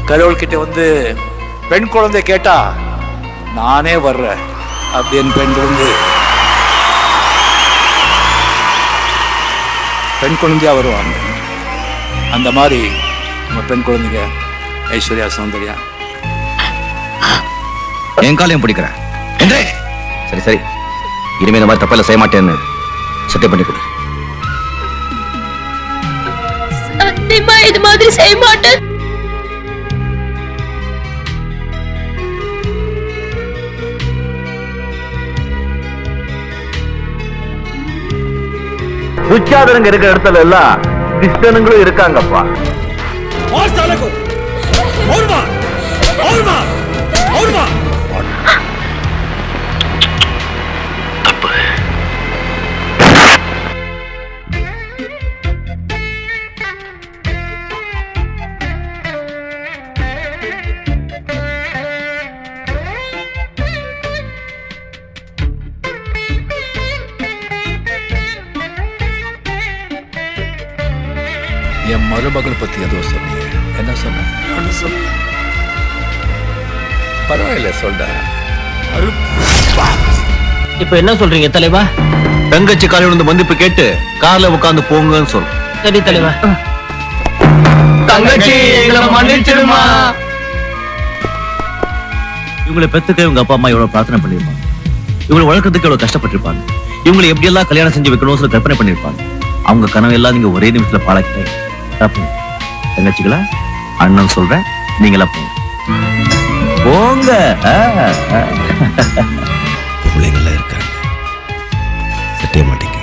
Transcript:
கடவுள்கிட்ட வந்து பெண் குழந்தை கேட்டா நானே வர்றேன் அப்படின்னு பெண் குழந்தையா வருவாங்க. அந்த மாதிரி நம்ம பெண் குழந்தைங்க ஐஸ்வர்யா, சௌந்தர்யா. என் காலையும் பிடிக்கிறேன். சரி சரி, இனிமே இந்த மாதிரி தப்பெல்லாம் செய்ய மாட்டேன்னு சத்தியம் பண்ணி கொடு. சத்தியமா இது மாதிரி செய்ய மாட்டேன். துச்சாதனங்க இருக்கிற இடத்துல எல்லாம் கிருஷ்ணனுங்களும் இருக்காங்கப்பா. என் மருமகள் பத்தி ஏதோ சொன்னீங்க, என்ன சொன்ன? பரவாயில்ல, சொல்ற. இப்ப என்ன சொல்றீங்க தலைவா? தங்கச்சி காலையில வந்து மன்னிப்பு கேட்டு கார்ல உட்கார்ந்து போங்கன்னு சொல்லு. சரி தலைவா. தங்கச்சி எங்களை மன்னிச்சிடுமா. இவங்களை பெத்துக்க இவங்க அப்பா அம்மா எவ்வளவு பிரார்த்தனை பண்ணிருப்பாங்க, இவங்களை வளர்க்கறதுக்கு எவ்வளவு கஷ்டப்பட்டிருப்பாங்க, இவங்களை எப்படி எல்லாம் கல்யாணம் செஞ்சு வைக்கணும்னு சொல்லி கற்பனை பண்ணிருப்பாங்க. அவங்க கனவு எல்லாம் நீங்க ஒரே நிமிஷத்துல பாழாக்கிட்டீங்க. தங்கச்சிகளா, அண்ணன் சொல்றேன், நீங்களா போங்க போங்க. பிள்ளைங்கள்லாம் இருக்காங்க, சத்திய மாட்டேங்க.